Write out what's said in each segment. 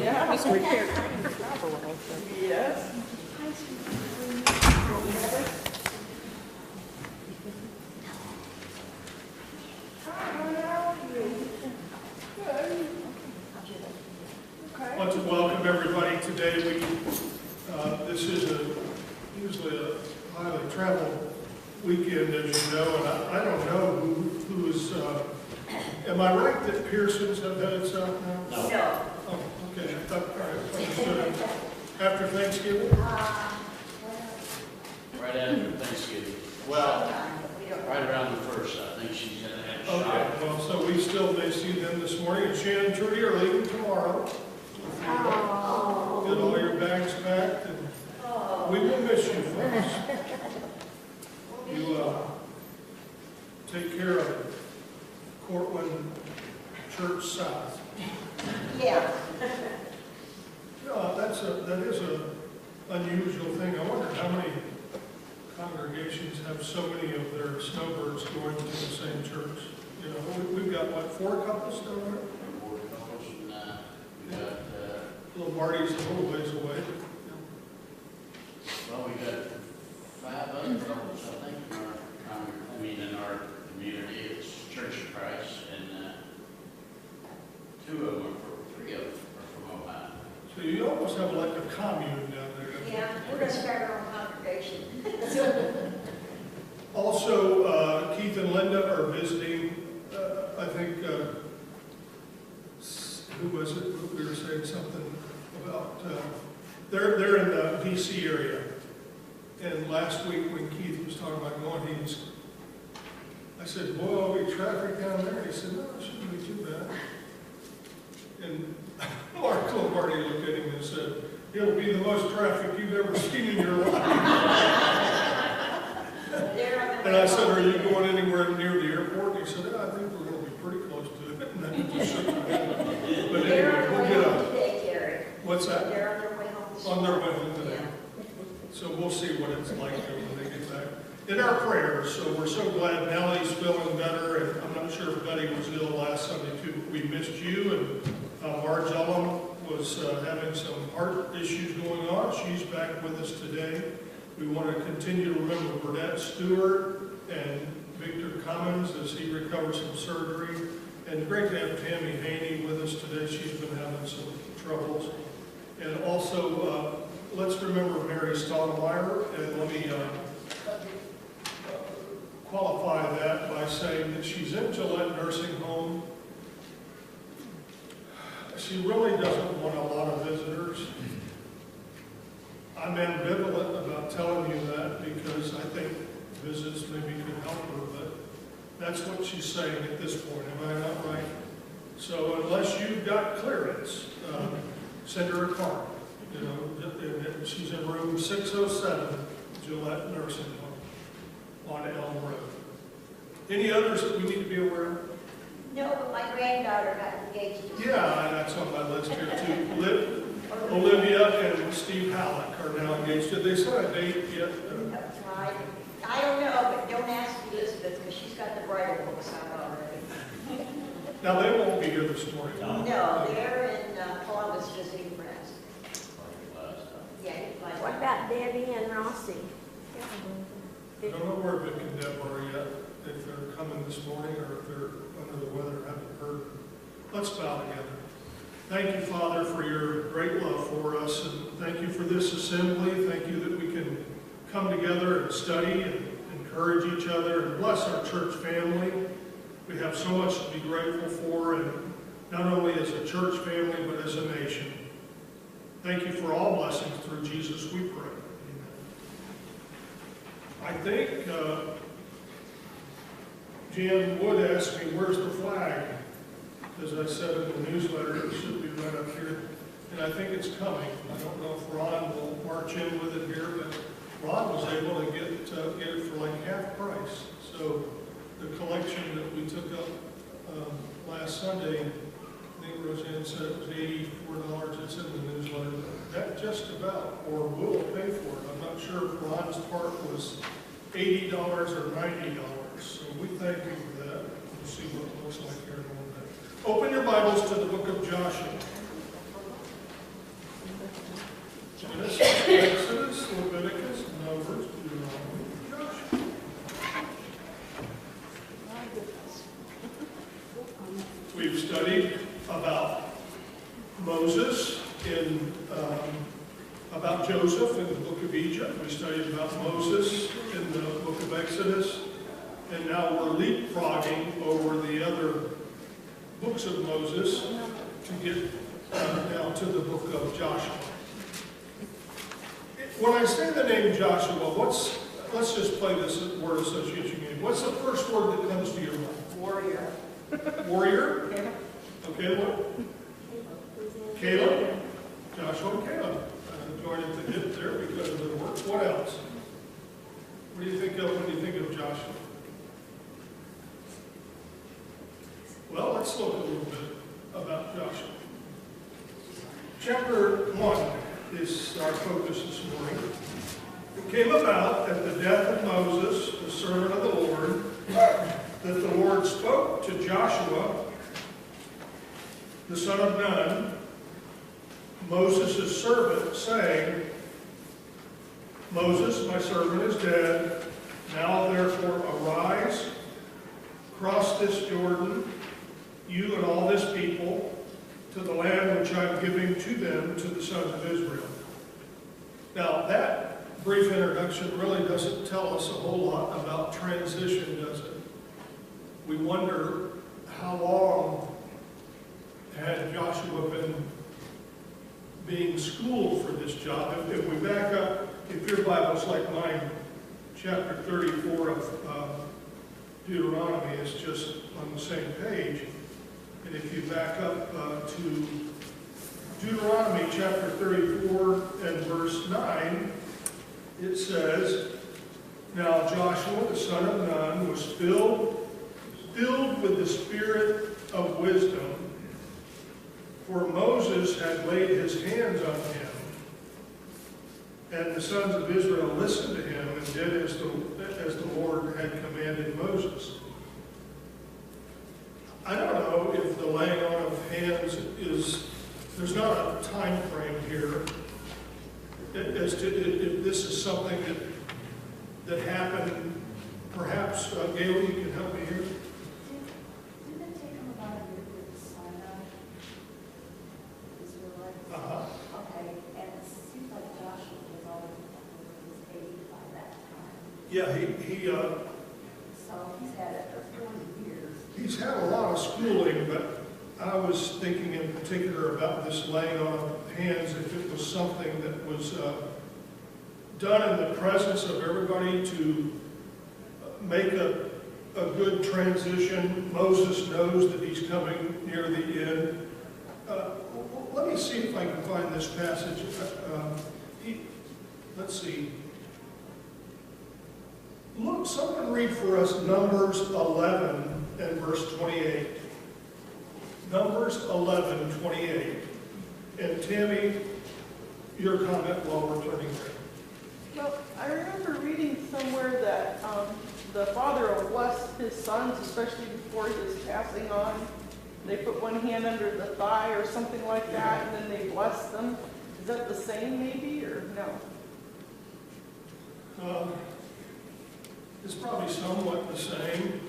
Yeah. Just repair trains and travel well. Yes. I want to welcome everybody today. This is usually a highly traveled weekend, as you know, and I don't know who is. Am I right that Pearsons have headed south now? No. Oh, okay. I thought, all right, understood. After Thanksgiving? Right after Thanksgiving. Well, right around the first, I think she's going to have a shot. Okay, well, so we still may see them this morning, and Shannon and Trudy are leaving tomorrow. Get all your bags packed, and we will miss you, folks. You take care of Cortland Church South. Yeah. No, that is an unusual thing. I wonder how many congregations have so many of their snowbirds going to the same church. You know, we've got, what, 4 couples down there? 4 couples, and we got, Little Marty's a little ways away. well, we got 5 other couples, I think, in our community. It's Church of Christ, and 2 of them, 3 of them are from Ohio. So you almost have like a commune down there. Yeah, we're going to start our own congregation. Also, Keith and Linda are visiting, I think, who was it? We were saying something about, they're in the DC area. And last week when Keith was talking about going, I said, boy, will be traffic down there. He said, no, it shouldn't be too bad. And Mark Lombardi looked at him and said, it'll be the most traffic you've ever seen in your life. And I said, are you going anywhere near the airport? And he said, I think we're going to be pretty close to it. And then he just shook his head. But anyway, we'll get up. What's that? They're on their way home. On their way home today. Yeah. So we'll see what it's like when they get back. In our prayers, so we're so glad Nellie's feeling better, and I'm not sure if Betty was ill last Sunday too, but we missed you, and Marge Ellum was having some heart issues going on. She's back with us today. We want to continue to remember Burnett Stewart and Victor Cummins as he recovers from surgery. And great to have Tammy Haney with us today. She's been having some troubles. And also, let's remember Mary Stottlemyre, and let me qualify that by saying that she's in Gillette Nursing Home. She really doesn't want a lot of visitors. I'm ambivalent about telling you that because I think visits maybe could help her, but that's what she's saying at this point. Am I not right? So unless you've got clearance, send her a card. You know, she's in room 607, Gillette Nursing Home on Elm Road. Any others that we need to be aware of? No, but my granddaughter got engaged. Yeah, that's on my list here too. Olivia and Steve Halleck are now engaged. Did they set a date yet? I don't know, but don't ask Elizabeth because she's got the bridal books out already. Now they won't be here this morning. No, they're in Columbus visiting friends. Yeah, What about Debbie and Rossi? I don't know where Vic and Deb are yet, if they're coming this morning or if they're under the weather. I haven't heard. Let's bow together. Thank you, Father, for your great love for us, and thank you for this assembly. Thank you that we can come together and study and encourage each other and bless our church family. We have so much to be grateful for, and not only as a church family, but as a nation. Thank you for all blessings through Jesus, we pray. Amen. I think Jan Wood asked me, where's the flag? As I said in the newsletter, it should be right up here. And I think it's coming. I don't know if Ron will march in with it here, but Ron was able to get it for like half price. So the collection that we took up last Sunday, I think Roseanne said it was $84. It's in the newsletter. That just about, or will pay for it. I'm not sure if Ron's part was $80 or $90. So we thank you for that. We'll see what it looks like here in a little bit. Open your Bibles to the book of Joshua. Moses about Joseph in the book of Egypt. We studied about Moses in the book of Exodus. And now we're leapfrogging over the other books of Moses to get down to the book of Joshua. When I say the name Joshua, let's just play this word association game. What's the first word that comes to your mind? Warrior. Warrior? Yeah. Okay, what? Caleb? Joshua and Caleb. Joined at the hip there because of their work. What else? What do you think of when you think of Joshua? Well, let's look a little bit about Joshua. Chapter 1 is our focus this morning. It came about at the death of Moses, the servant of the Lord, that the Lord spoke to Joshua, the son of Nun, Moses' servant, saying, Moses, my servant, is dead. Now therefore arise, cross this Jordan, you and all this people, to the land which I am giving to them, to the sons of Israel. Now that brief introduction really doesn't tell us a whole lot about transition, does it? We wonder how long had Joshua been being schooled for this job. If we back up, if your Bible's like mine, chapter 34 of Deuteronomy is just on the same page. And if you back up to Deuteronomy chapter 34 and verse 9, it says, Now Joshua the son of Nun was filled with the spirit of wisdom, for Moses had laid his hands on him, and the sons of Israel listened to him and did as the Lord had commanded Moses. I don't know if the laying on of hands there's not a time frame here as to if this is something that happened. Perhaps, Gail, you can help me here. Didn't it take him about a year to sign up? Israelites? Okay, and it seems like Joshua was already 80 by that time. Yeah, So he's had it for 40 years. he's had a lot of schooling, but I was thinking in particular about this laying on of hands, if it was something that was done in the presence of everybody to make a good transition. Moses knows that he's coming near the end. Let me see if I can find this passage. Let's see. Look, someone read for us Numbers 11 and verse 28. Numbers 11, 28. And Tammy, your comment while we're turning there. Well, I remember reading somewhere that the father will bless his sons, especially before his passing on. They put one hand under the thigh or something like that, and then they bless them. Is that the same maybe, or no? It's probably somewhat the same.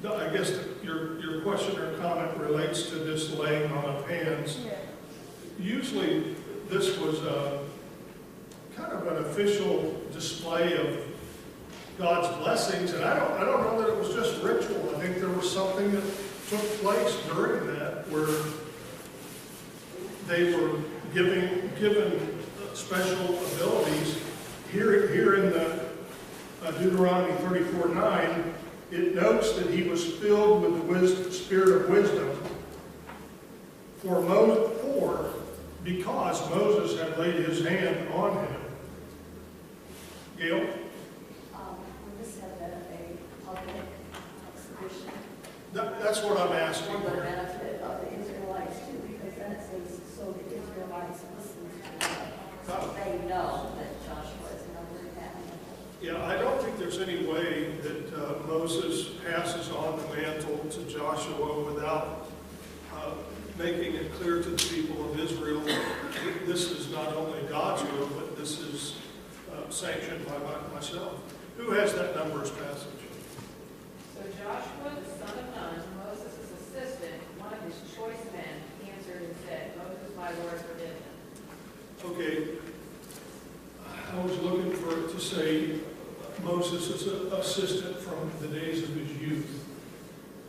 I guess your question or comment relates to this laying on of hands. Yeah. Usually this was kind of an official display of God's blessings, and I don't know that it was just ritual. I think there was something that took place during that where they were given special abilities. Here in the Deuteronomy 34:9, it notes that he was filled with the spirit of wisdom because Moses had laid his hand on him. Gail? Would this have been a public exhibition That's what I'm asking for the here. benefit of the Israelites too? Because then it says, so the Israelites listen to them. So they know that Joshua is number 10. Yeah, I don't think there's any way that Moses passes on the mantle to Joshua without making it clear to the people of Israel that this is not only God's will, but this is sanctioned by myself. Who has that Numbers passage? So Joshua, the son of Nun, Moses' assistant, one of his choice say Moses is an assistant from the days of his youth.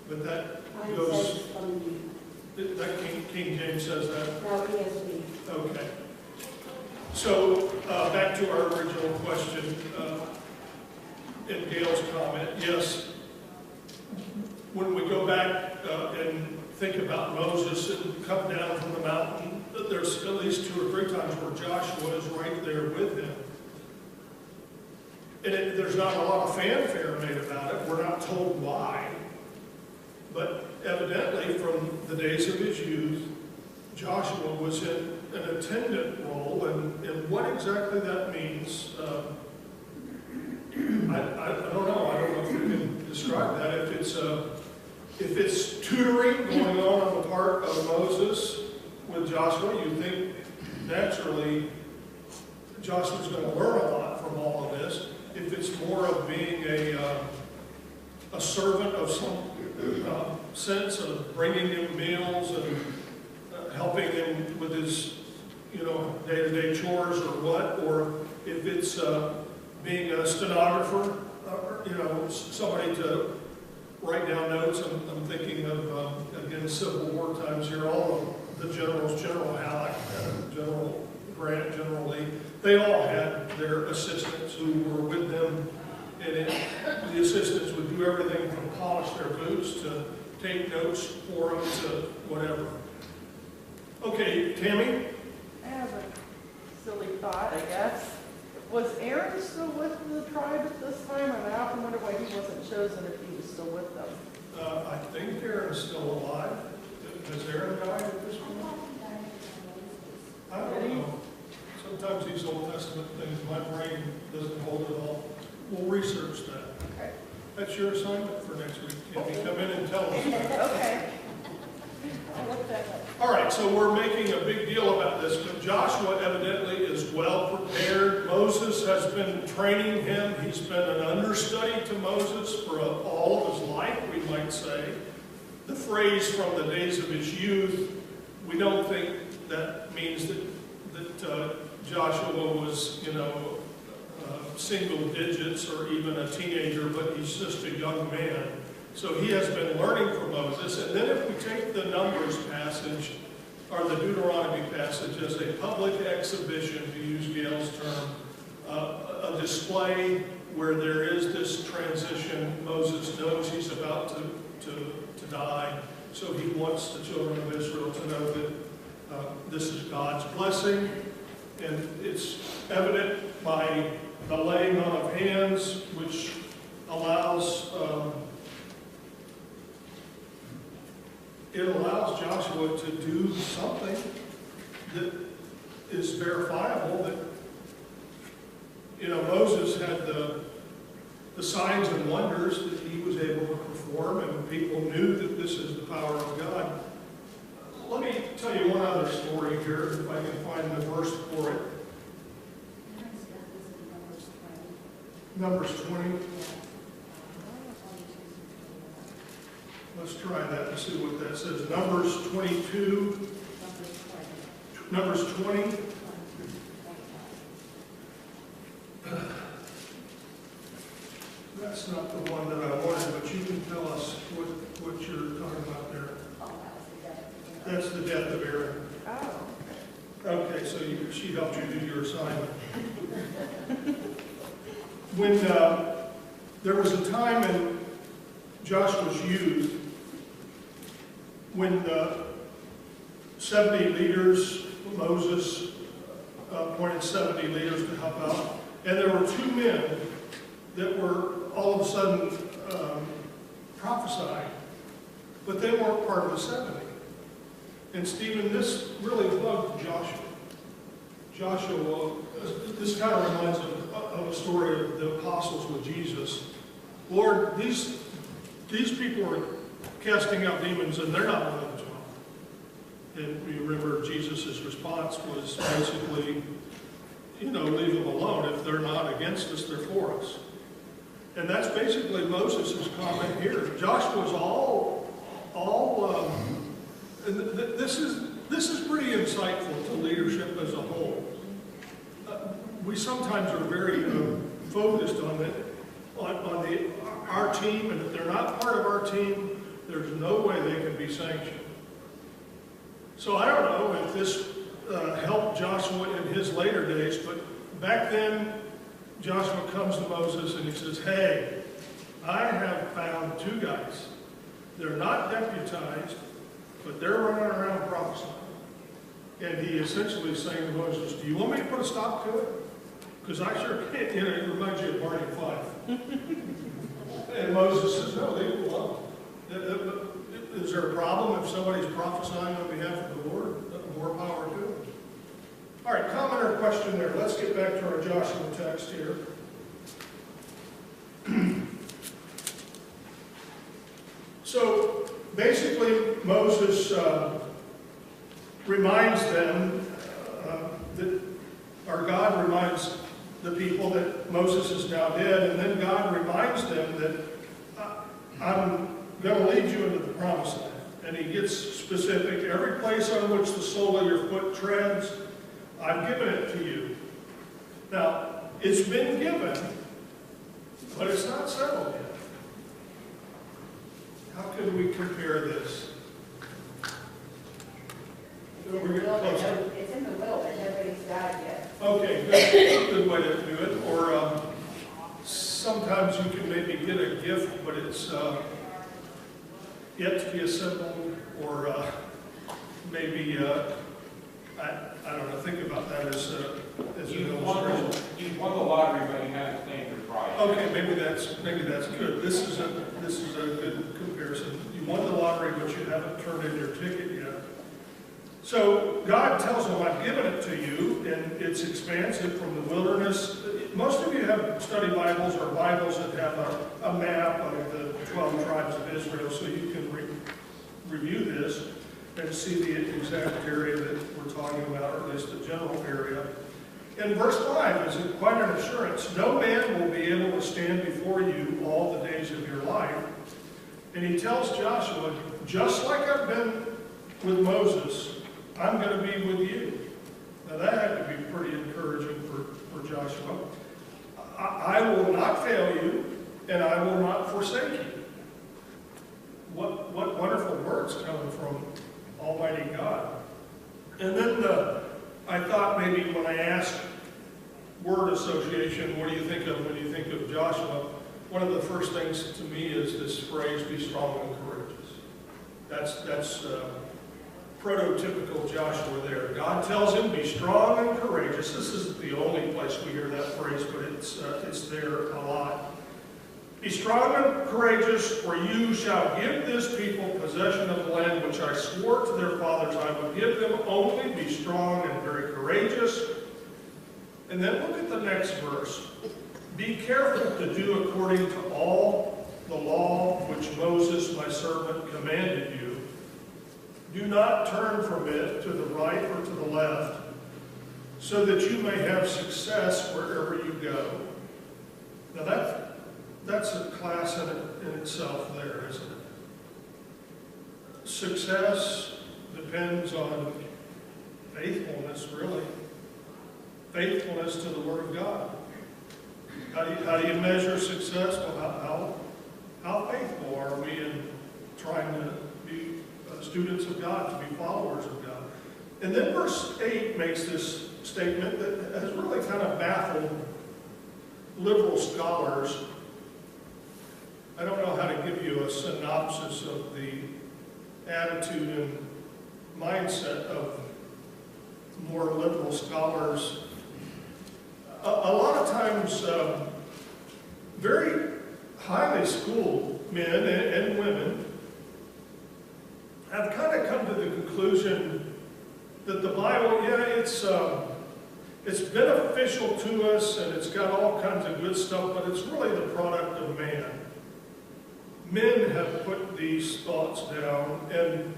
But that Mine goes, says from that King James says that. no ESV. Okay. So, back to our original question, in Gail's comment, yes, when we go back and think about Moses and come down from the mountain, there's at least 2 or 3 times where Joshua is right there with him. And there's not a lot of fanfare made about it. We're not told why. But evidently, from the days of his youth, Joshua was in an attendant role, and what exactly that means, I don't know. I don't know if we can describe that. If it's tutoring going on the part of Moses with Joshua, you think naturally Joshua's going to learn a lot from all of this. If it's more of being a servant of some sense of bringing him meals and helping him with his, day-to-day chores or what, or if it's being a stenographer, somebody to write down notes. I'm thinking of, again, Civil War times here, all of the generals, General Halleck, General Grant, General Lee, they all had their assistants who were with them, and the assistants would do everything from polish their boots to take notes for them to whatever. Okay, Tammy? I have a silly thought, I guess. Was Aaron still with the tribe at this time? I often wonder why he wasn't chosen if he was still with them. I think Aaron's still alive. Has Aaron died at this point? I don't know. Sometimes these Old Testament things, my brain doesn't hold it all. We'll research that. Okay. That's your assignment for next week. Tammy, come in and tell us. Okay. I'll look that up. All right, so we're making a big deal about this, but Joshua evidently is well prepared. Moses has been training him. He's been an understudy to Moses for all of his life, we might say. The phrase from the days of his youth, we don't think that means that Joshua was, single digits or even a teenager, but he's just a young man. So he has been learning from Moses. And then if we take the Numbers passage, or the Deuteronomy passage, as a public exhibition, to use Gail's term, a display where there is this transition. Moses knows he's about to die, so he wants the children of Israel to know that this is God's blessing, and it's evident by the laying on of hands, which allows Joshua to do something that is verifiable. That Moses had the signs and wonders that he was able to perform, and people knew that this is the power of God. Let me tell you one other story here, if I can find the verse for it. Numbers 20. Let's try that and see what that says. Numbers 22. Numbers 20. That's not the one that I wanted, but you can tell us what you're talking about there. That's the death of Aaron. Oh. Okay, so she helped you do your assignment. When there was a time in Joshua's youth when 70 leaders, Moses appointed 70 leaders to help out, and there were 2 men that were all of a sudden prophesying, but they weren't part of the 70. And Stephen, this really bugged Joshua. Joshua, this kind of reminds of a story of the apostles with Jesus. Lord, these people are casting out demons and they're not doing the job. And you remember Jesus' response was basically, leave them alone. If they're not against us, they're for us. And that's basically Moses' comment here. Joshua's this is pretty insightful to leadership as a whole. We sometimes are very focused on our team, and if they're not part of our team, there's no way they can be sanctioned. So I don't know if this helped Joshua in his later days, but back then, Joshua comes to Moses and he says, hey, I have found 2 guys. They're not deputized, but they're running around prophesying. And he essentially is saying to Moses, do you want me to put a stop to it? Because I sure can't. You know, it reminds you of Barney Fife. And Moses says, no, leave it alone. Is there a problem if somebody's prophesying on behalf of the Lord? More power to them. All right, comment or question there. Let's get back to our Joshua text here. So basically, Moses reminds them God reminds the people that Moses is now dead, and then God reminds them that I'm going to lead you into the promised land. And he gets specific. Every place on which the sole of your foot treads, I've given it to you. Now, it's been given, but it's not settled yet. How can we compare this? We're getting closer. It's in the will, but nobody's got it yet. Okay, good way to do it. Or sometimes you can maybe get a gift, but it's yet to be assembled, or maybe I don't know. Think about that as an illustration. You won the lottery, but you haven't claimed your prize. Okay, maybe that's good. This is a good comparison. You won the lottery, but you haven't turned in your ticket yet. So God tells them, I've given it to you, and it's expansive from the wilderness. Most of you have study Bibles or Bibles that have a map of the 12 tribes of Israel, so you can review this and see the exact area that we're talking about, or at least the general area. In verse 5 is quite an assurance. No man will be able to stand before you all the days of your life. And he tells Joshua, just like I've been with Moses, I'm going to be with you. Now that had to be pretty encouraging for Joshua. I will not fail you, and I will not forsake you. What wonderful words coming from Almighty God. And then I thought maybe when I asked word association, what do you think of when you think of Joshua? One of the first things to me is this phrase, be strong and courageous. That's prototypical Joshua there. God tells him, be strong and courageous. This isn't the only place we hear that phrase, but it's there a lot. Be strong and courageous, for you shall give this people possession of the land which I swore to their fathers I would give them. Only be strong and very courageous. And then look at the next verse. Be careful to do according to all the law which Moses, my servant, commanded you. Do not turn from it to the right or to the left, so that you may have success wherever you go. Now that's a class in itself there, isn't it? Success depends on faithfulness, really. Faithfulness to the Word of God. How do you measure success? Well, how faithful are we in trying to be students of God, to be followers of God? And then verse 8 makes this statement that has really kind of baffled liberal scholars. I don't know how to give you a synopsis of the attitude and mindset of more liberal scholars. A lot of times, very highly schooled men and women have kind of come to the conclusion that the Bible, it's beneficial to us and it's got all kinds of good stuff, but it's really the product of man. Men have put these thoughts down, and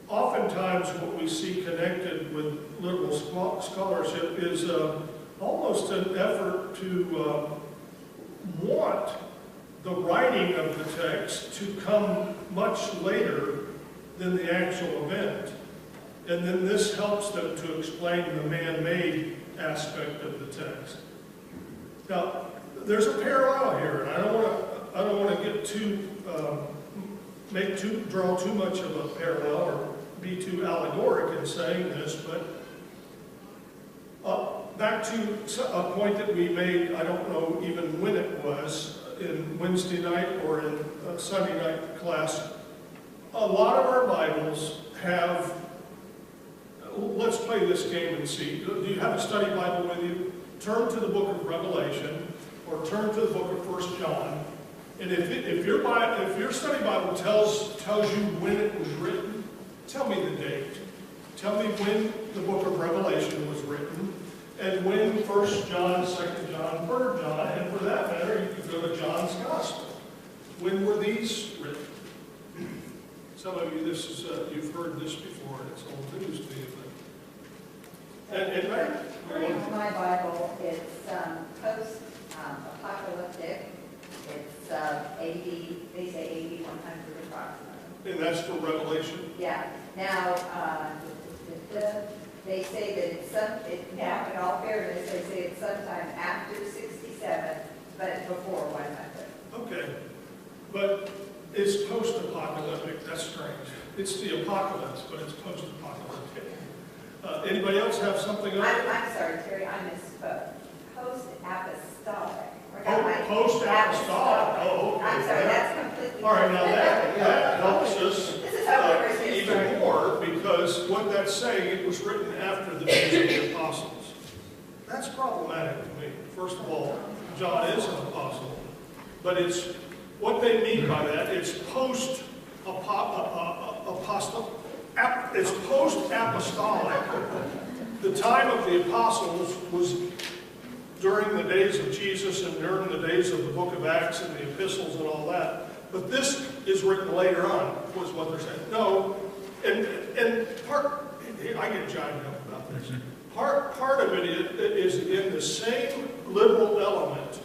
oftentimes what we see connected with liberal scholarship is almost an effort to want the writing of the text to come much later than the actual event. And then this helps them to explain the man-made aspect of the text. Now, there's a parallel here, and I don't want to get too, draw too much of a parallel or be too allegoric in saying this, but back to a point that we made, I don't know even when it was, in Wednesday night or in Sunday night class. A lot of our Bibles have, let's play this game and see. Do you have a study Bible with you? Turn to the book of Revelation or turn to the book of 1 John. And if your study Bible tells you when it was written, tell me the date. Tell me when the book of Revelation was written, and when 1 John, 2 John, 3 John, and for that matter, you could go to John's Gospel. When were these written? Some of you, you've heard this before, and it's old news to you. And According to my Bible, it's post-apocalyptic. It's AD, they say AD 100 approximately. and that's for Revelation? Yeah. Now, they say that it's now, in all fairness, they say it's sometime after 67, but before 100. Okay. But it's post-apocalyptic. That's strange. It's the apocalypse, but it's post-apocalyptic. Anybody else have something else? I'm sorry, Terry, I misspoke. Post-apostolic. Post-apostolic. Oh, okay. I'm sorry, that's completely. All right, now that helps us This is how we're going to even more, because what that's saying, it was written after the days of the apostles. That's problematic to me. First of all, John is an apostle, but it's what they mean by that. It's post-apostolic. The time of the apostles was during the days of Jesus and during the days of the book of Acts and the epistles and all that. But this is written later on, was what they're saying. No, and part, I get jived up about this. Part of it is in the same liberal element.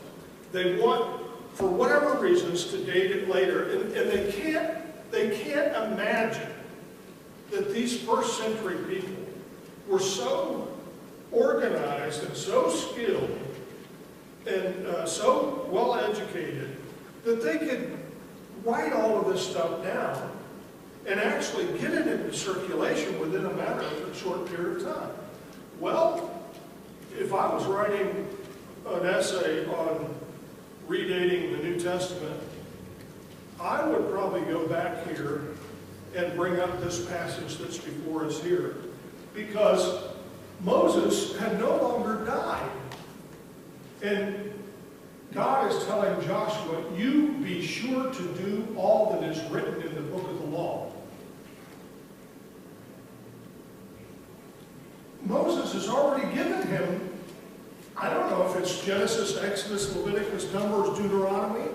They want, for whatever reasons, to date it later, and they can't imagine that these first century people were so organized and so skilled and so well educated that they could write all of this stuff down and actually get it into circulation within a matter of a short period of time. Well, if I was writing an essay on redating the New Testament, I would probably go back here and bring up this passage that's before us here, because Moses had no longer died. And God is telling Joshua, you be sure to do all that is written in the book of the law. Moses has already given him, I don't know if it's Genesis, Exodus, Leviticus, Numbers, Deuteronomy,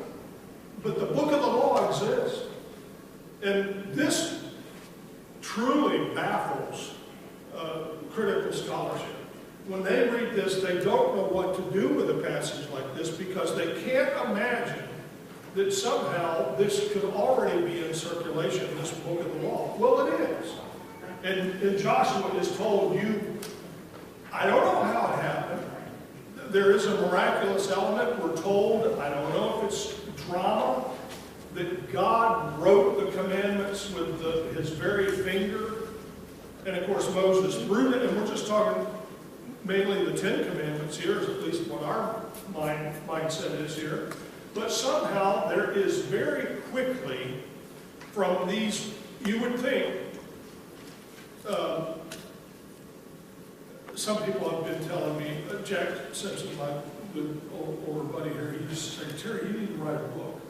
but the book of the law exists. And this truly baffles critical scholarship. When they read this, they don't know what to do with a passage like this, because they can't imagine that somehow this could already be in circulation, this book of the law. Well, it is. And Joshua is told, I don't know how it happened. There is a miraculous element, we're told. I don't know if it's drama, that God wrote the commandments with his very finger. And of course Moses wrote it, and we're just talking mainly the 10 Commandments here, is at least what our mindset is here. But somehow there is very quickly from these, you would think, some people have been telling me, Jack Simpson, my good older buddy here, he used to say, Terry, you need to write a book.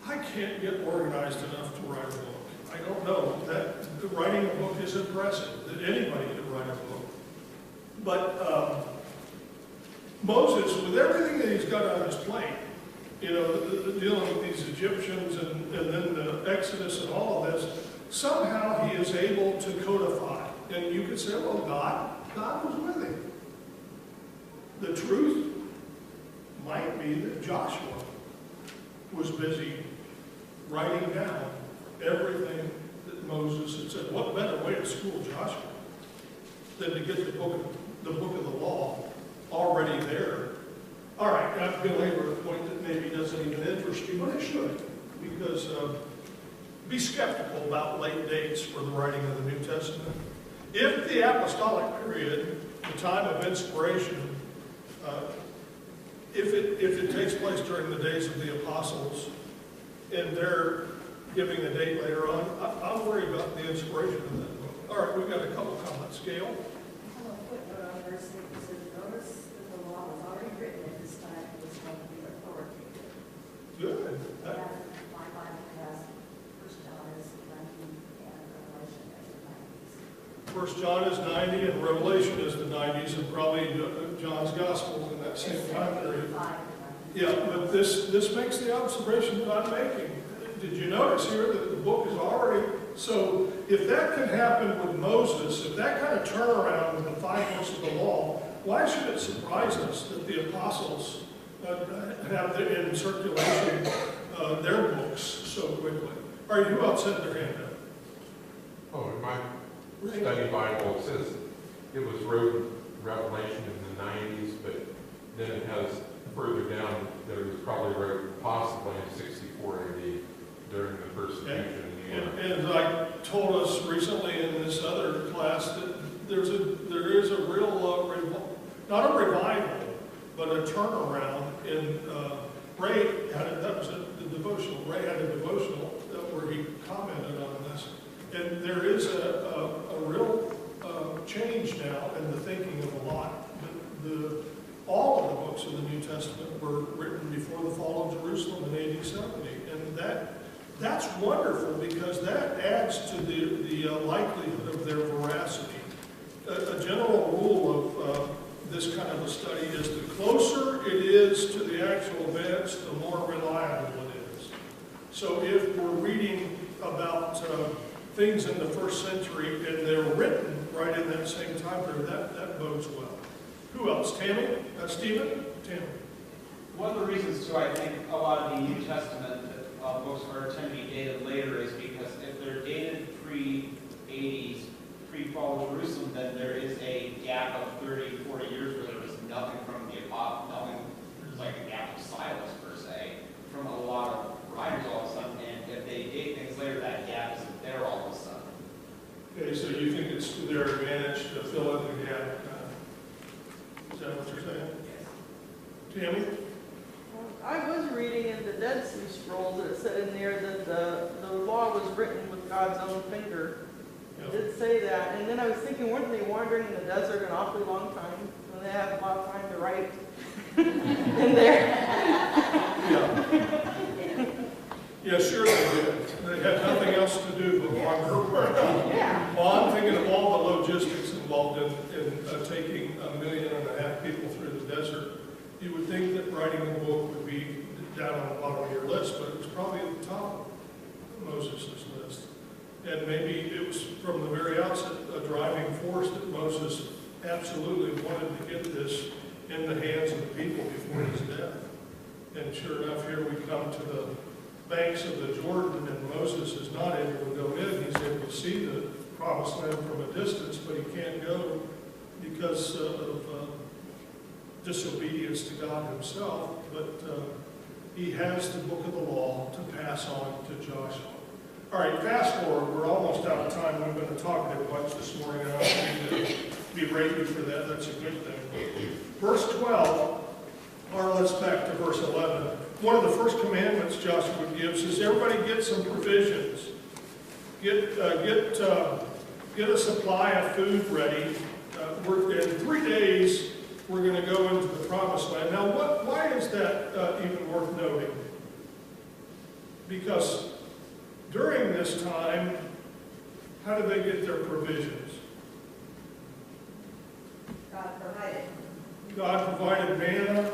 I can't get organized enough to write a book. I don't know that writing a book is impressive, that anybody could write a book. But Moses, with everything that he's got on his plate, dealing with these Egyptians and then the Exodus and all of this, somehow he is able to codify. And you could say, well, God was with him. The truth might be that Joshua was busy writing down everything that Moses had said. What better way to school Joshua than to get the book of the law already there? All right, I've belabored a point that maybe doesn't even interest you, but it should, because be skeptical about late dates for the writing of the New Testament. If the apostolic period, the time of inspiration, if it takes place during the days of the apostles, and they're giving a date later on, I'm worried about the inspiration of that book. All right, we've got a couple comments. Gail? I'm going to put on verse 6, it says, notice that the law was already written at this time, it was going to be authoritative. Good. And my Bible has 1 John is 90 and Revelation is the 90s. 1 John is 90 and Revelation is the 90s, and probably John's Gospel in that same time period. Yeah, but this makes the observation that I'm making. Did you notice here that the book is already, so if that can happen with Moses, if that kind of turnaround with the 5 books of the law, why should it surprise us that the apostles have in circulation their books so quickly? All right, who else had their hand up? Oh, in my study Bible, it says it was wrote in Revelation in the 90s, but then it has further down that it was probably wrote possibly in 64 AD during the persecution. And I told us recently in this other class that there is a real, not a revival, but a turnaround in, Ray had it, that was the devotional, Ray had a devotional where he commented on this. And there is a real change now in the thinking of a lot. All of the books of the New Testament were written before the fall of Jerusalem in AD 70. And that's wonderful because that adds to the likelihood of their veracity. A general rule of this kind of a study is the closer it is to the actual events, the more reliable it is. So if we're reading about things in the first century and they're written right in that same time period, that bodes well. Who else? Tammy? Stephen? Tammy. One of the reasons, too, I think a lot of the New Testament books tend to be dated later is because if they're dated pre-80s, pre-fall of Jerusalem, then there is a gap of 30, 40 years where there was nothing from the apostle, nothing, there's like a gap of silence, per se, from a lot of writers all of a sudden, and if they date things later, that gap isn't there all of a sudden. Okay, so you think it's to their advantage to fill in the gap? Is that what you're saying? Yes. Tammy? I was reading in the Dead Sea Scrolls that it said in there that the law was written with God's own finger. It did say that. And then I was thinking, weren't they wandering in the desert an awfully long time when they had a lot of time to write in there? Yeah, sure they did. They had nothing else to do but wander around. Yeah. Well, I'm thinking of all the logistics involved in taking 1.5 million people through the desert. You would think that writing a book would be down on the bottom of your list, but it was probably at the top of Moses' list. And maybe it was from the very outset a driving force that Moses absolutely wanted to get this in the hands of the people before his death. And sure enough, here we come to the banks of the Jordan, and Moses is not able to go in. He's able to see the promised land from a distance, but he can't go because of disobedience to God himself. But he has the book of the law to pass on to Joshua. All right, fast forward. We're almost out of time. We've been talking a bunch this morning, and I need to be ready for that. That's a good thing. Verse 12, or let's back to verse 11. One of the first commandments Joshua gives is everybody get some provisions. Get a supply of food ready. In 3 days, we're going to go into the promised land. Now, why is that even worth noting? Because during this time, how do they get their provisions? God provided. God provided manna,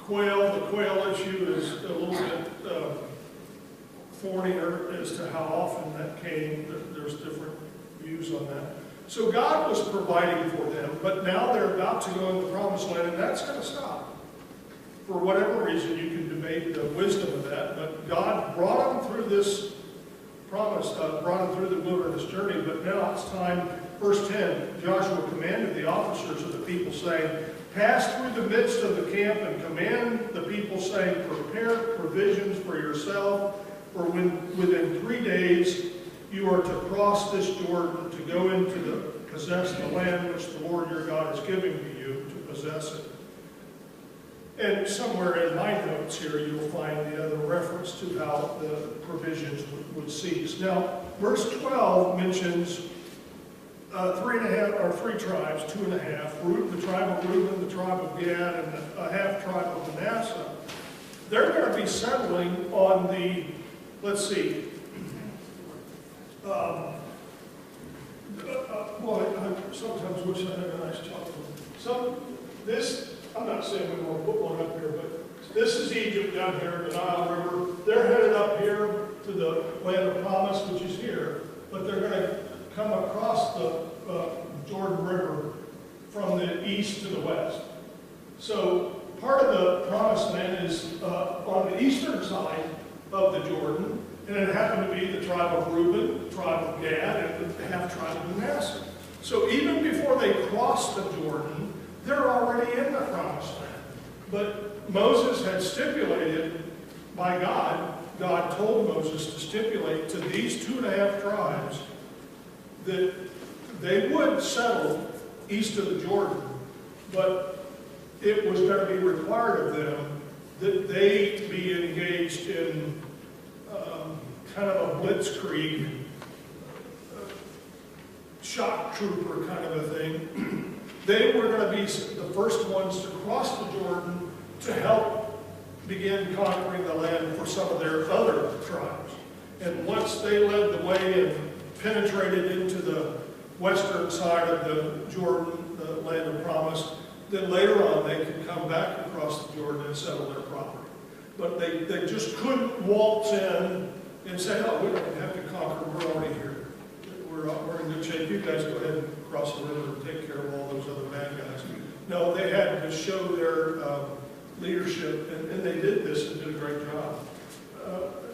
quail. The quail issue is a little bit thornier as to how often that came. There's different views on that. So God was providing for them, but now they're about to go into the promised land, and that's going to stop. For whatever reason, you can debate the wisdom of that, but God brought them through this promise, brought them through the wilderness journey, but now it's time. Verse 10, Joshua commanded the officers of the people, saying, pass through the midst of the camp and command the people, saying, prepare provisions for yourself, for within 3 days you are to cross this Jordan to go into the possess the land which the Lord your God is giving to you to possess it. And somewhere in my notes here, you'll find the reference to how the provisions would cease. Now, verse 12 mentions 3 tribes, 2.5. The tribe of Reuben, the tribe of Gad, and a half tribe of Manasseh. They're going to be settling on the, let's see, well, I sometimes wish I had a nice chocolate. I'm not saying we want to put one up here, but this is Egypt down here, the Nile River. They're headed up here to the land of promise, which is here, but they're going to come across the Jordan River from the east to the west. So part of the promised land is on the eastern side of the Jordan, and it happened to be the tribe of Reuben, the tribe of Gad, and the half tribe of Manasseh. So even before they cross the Jordan, they're already in the promised land. But Moses had stipulated by God, God told Moses to stipulate to these 2.5 tribes that they would settle east of the Jordan, but it was going to be required of them that they be engaged in kind of a blitzkrieg, shock trooper kind of a thing. They were going to be the first ones to cross the Jordan to help begin conquering the land for some of their other tribes. And once they led the way and penetrated into the western side of the Jordan, the land of promise, then later on they could come back across the Jordan and settle their property. But they just couldn't waltz in and say, oh, we don't have to conquer, we're already here. We're in good shape. You guys go ahead and cross the river and take care of all those other bad guys. No, they had to show their leadership, and they did this and did a great job.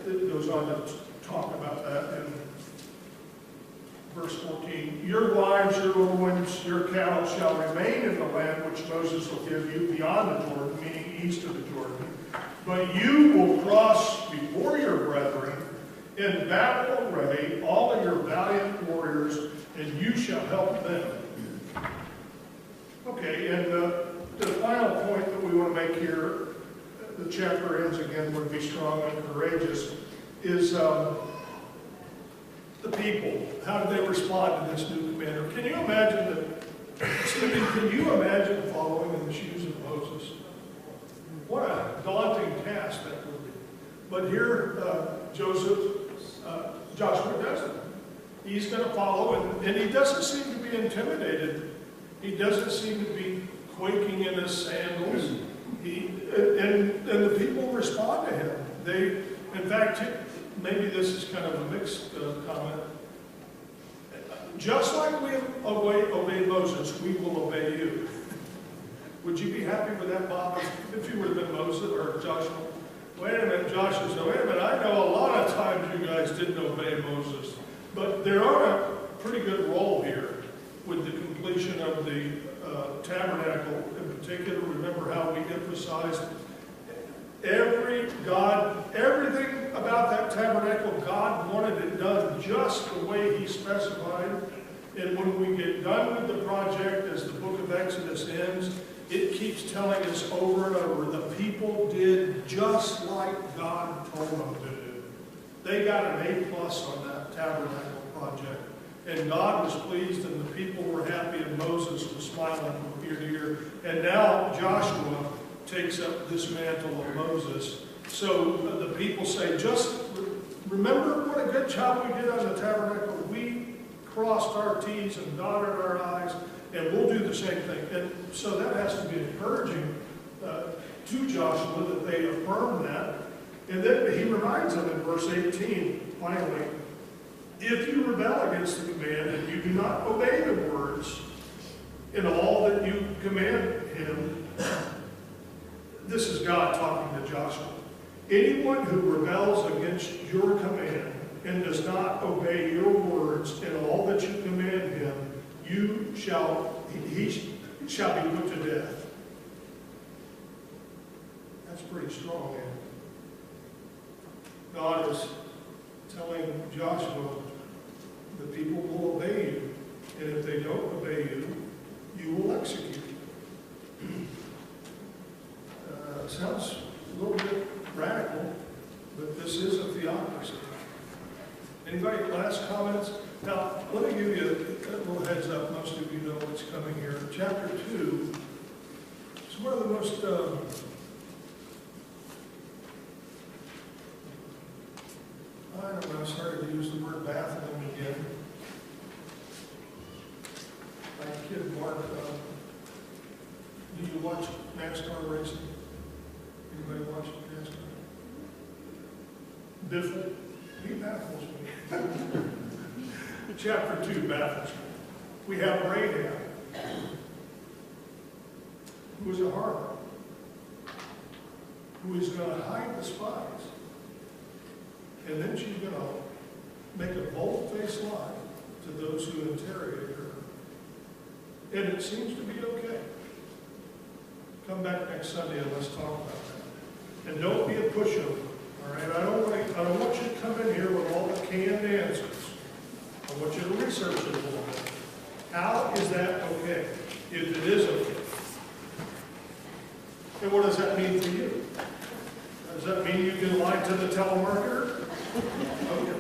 It goes on to talk about that in verse 14. Your wives, your little ones, your cattle shall remain in the land which Moses will give you beyond the Jordan, meaning east of the Jordan. But you will cross before your brethren in battle array, all of your valiant warriors, and you shall help them. Okay, and the final point that we want to make here, the chapter ends again, would be strong and courageous, is the people. How did they respond to this new commander? Can you imagine that, Stephen, can you imagine following in the shoes of Moses? What a daunting task that would be. But here, Joshua doesn't. He's going to follow, and he doesn't seem to be intimidated. He doesn't seem to be quaking in his sandals. And the people respond to him. In fact, maybe this is kind of a mixed comment. Just like we obeyed Moses, we will obey you. Would you be happy with that, Bob, if you would have been Moses or Joshua? Wait a minute, Joshua said, wait a minute, I know a lot of times you guys didn't obey Moses. But they're on a pretty good roll here with the completion of the tabernacle in particular. Remember how we emphasized everything about that tabernacle, God wanted it done just the way he specified. And when we get done with the project, as the book of Exodus ends, it keeps telling us over and over, the people did just like God told them to do. They got an A+ on that tabernacle project. And God was pleased, and the people were happy, and Moses was smiling from ear to ear. And now Joshua takes up this mantle of Moses. So the people say, just remember what a good job we did on the tabernacle. We crossed our T's and dotted our I's, and we'll do the same thing. And so that has to be encouraging to Joshua that they affirm that. And then he reminds them in verse 18, finally, if you rebel against the command and you do not obey the words in all that you command him, this is God talking to Joshua. Anyone who rebels against your command and does not obey your words in all that you command him, he shall be put to death. That's pretty strong, man. God is telling Joshua, the people will obey you, and if they don't obey you, you will execute. Sounds a little bit radical, but this is a theocracy. Anybody, last comments? Now, let me give you a little heads up. Most of you know what's coming here. Chapter 2 is one of the most I don't know, sorry to use the word baffling again. My kid Mark, do you watch NASCAR racing? Anybody watch NASCAR? Biffle? He baffles me. Chapter 2 baffles me. We have Rahab, who is a harlot, who is going to hide the spies. And then she's going to make a bold-faced lie to those who interrogated her. And it seems to be okay. Come back next Sunday and let's talk about that. And don't be a pushover, all right? I don't want you to come in here with all the canned answers. I want you to research it a little bit. How is that okay, if it is okay? And what does that mean for you? Does that mean you can lie to the telemarketer? Okay.